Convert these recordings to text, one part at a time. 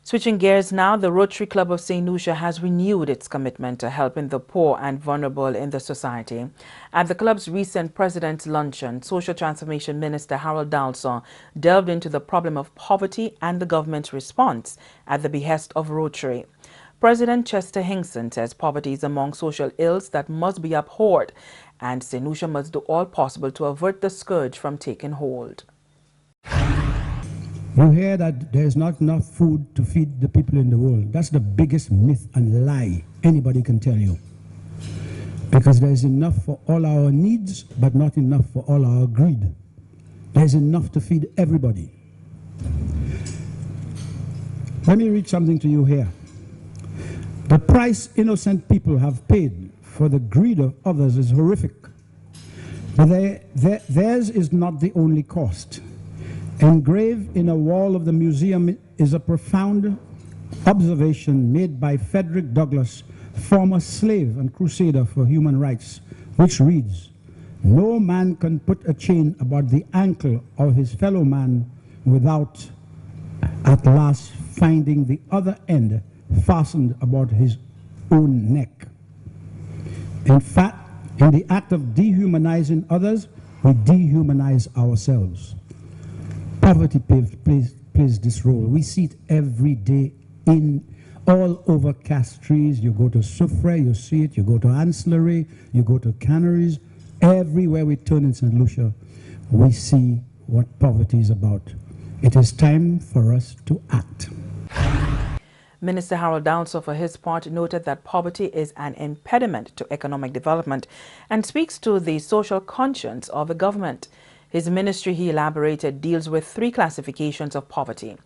Switching gears now, the Rotary Club of St.Lucia has renewed its commitment to helping the poor and vulnerable in the society. At the club's recent President's Luncheon, Social Transformation Minister Harold Dalson delved into the problem of poverty and the government's response at the behest of Rotary. President Chester Hinkson says poverty is among social ills that must be abhorred, and St. Lucia must do all possible to avert the scourge from taking hold. You hear that there's not enough food to feed the people in the world. That's the biggest myth and lie anybody can tell you. Because there's enough for all our needs, but not enough for all our greed. There's enough to feed everybody. Let me read something to you here. The price innocent people have paid for the greed of others is horrific. But theirs is not the only cost. Engraved in a wall of the museum is a profound observation made by Frederick Douglass, former slave and crusader for human rights, which reads, "No man can put a chain about the ankle of his fellow man without at last finding the other end fastened about his own neck." In fact, in the act of dehumanizing others, we dehumanize ourselves. Poverty plays this role. We see it every day in all over Castries. You go to Soufre, you see it. You go to Ancillary, you go to Canneries. Everywhere we turn in St. Lucia, we see what poverty is about. It is time for us to act. Minister Harold Dalson, for his part, noted that poverty is an impediment to economic development and speaks to the social conscience of the government. His ministry, he elaborated, deals with three classifications of poverty: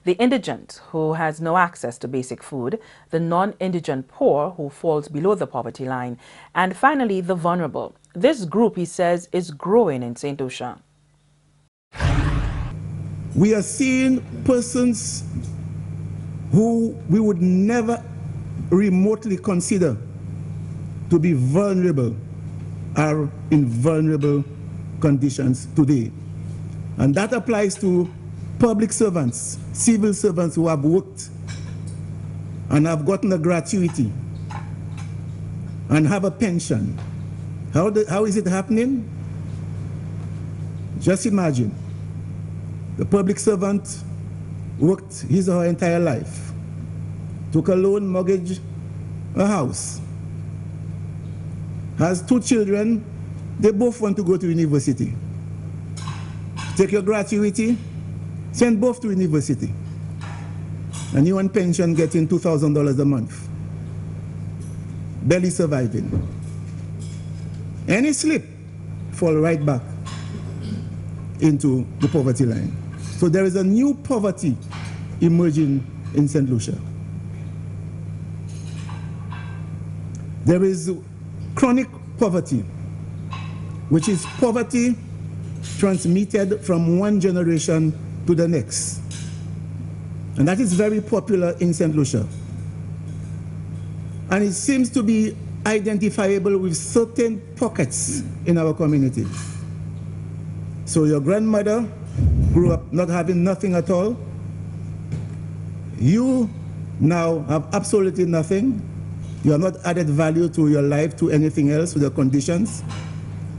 the indigent, who has no access to basic food; the non-indigent poor, who falls below the poverty line; and finally, the vulnerable. This group, he says, is growing in St. Lucia. We are seeing persons who we would never remotely consider to be vulnerable are in vulnerable conditions today. And that applies to public servants, civil servants who have worked and have gotten a gratuity and have a pension. How is it happening? Just imagine. The public servant worked his or her entire life, took a loan, mortgaged a house, has 2 children. They both want to go to university. Take your gratuity, send both to university. And you on pension getting $2,000 a month. Barely surviving. Any slip, fall right back into the poverty line. So there is a new poverty emerging in St. Lucia. There is chronic poverty, which is poverty transmitted from one generation to the next. And that is very popular in St. Lucia. And it seems to be identifiable with certain pockets in our communities. So your grandmother grew up not having nothing at all. You now have absolutely nothing. You have not added value to your life, to anything else, to the conditions.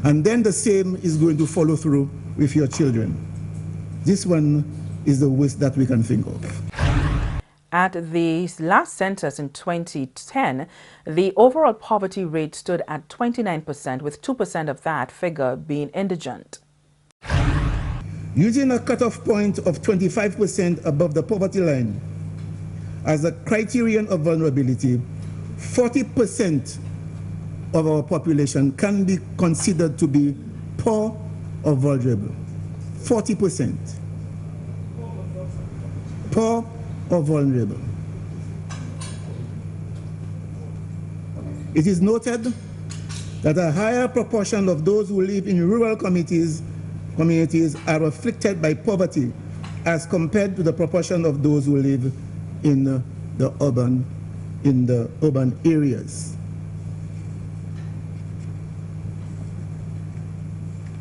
And then the same is going to follow through with your children. This one is the worst that we can think of. At the last census in 2010, the overall poverty rate stood at 29%, with 2% of that figure being indigent. Using a cutoff point of 25% above the poverty line as a criterion of vulnerability, 40% of our population can be considered to be poor or vulnerable. 40%. Poor or vulnerable. It is noted that a higher proportion of those who live in rural communities are afflicted by poverty as compared to the proportion of those who live in the urban areas.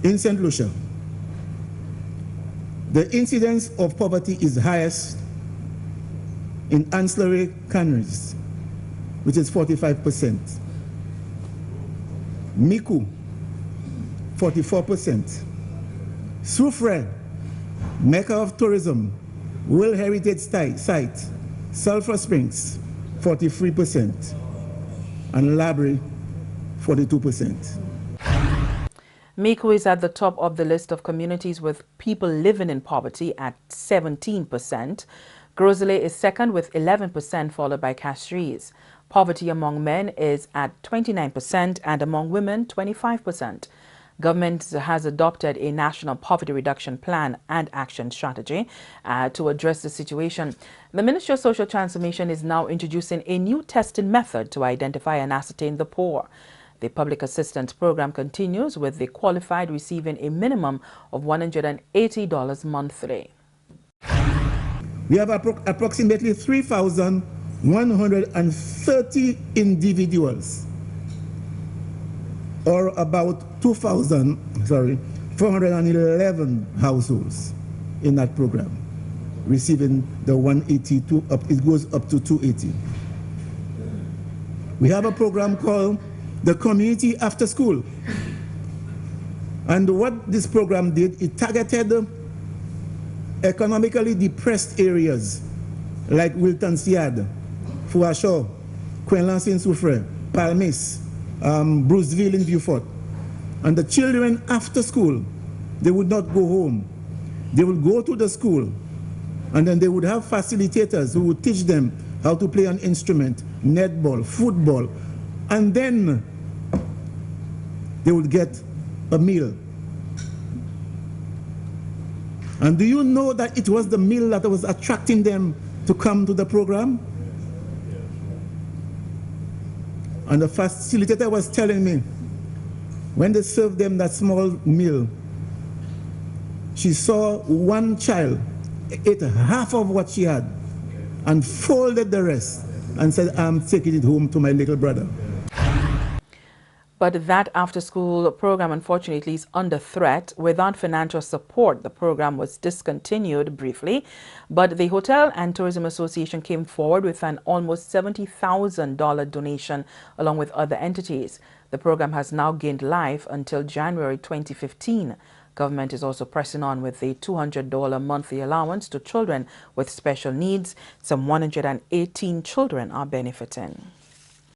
In St. Lucia, the incidence of poverty is highest in ancillary canneries, which is 45%. Miku, 44%. Soufrière, Mecca of Tourism, World Heritage Site, Sulphur Springs, 43%. And Labrie, 42%. Miku is at the top of the list of communities with people living in poverty at 17%. Grosley is second with 11%, followed by Castries. Poverty among men is at 29% and among women 25%. Government has adopted a national poverty reduction plan and action strategy to address the situation. The Ministry of Social Transformation is now introducing a new testing method to identify and ascertain the poor. The public assistance program continues with the qualified receiving a minimum of $180 monthly. We have approximately 3,130 individuals, or about 411 households in that program, receiving the 182, it goes up to 280. We have a program called the Community After School. And what this program did, it targeted economically depressed areas like Wilton Siad, Fouashaw, Coinlance-in-Soufrière, Palmis, Bruceville in Beaufort. And the children after school, they would not go home. They would go to the school, and then they would have facilitators who would teach them how to play an instrument, netball, football, and then they would get a meal. And do you know that it was the meal that was attracting them to come to the program? And the facilitator was telling me, when they served them that small meal, she saw one child ate half of what she had and folded the rest and said, I'm taking it home to my little brother. But that after-school program, unfortunately, is under threat. Without financial support, the program was discontinued briefly. But the Hotel and Tourism Association came forward with an almost $70,000 donation along with other entities. The program has now gained life until January 2015. Government is also pressing on with a $200 monthly allowance to children with special needs. Some 118 children are benefiting.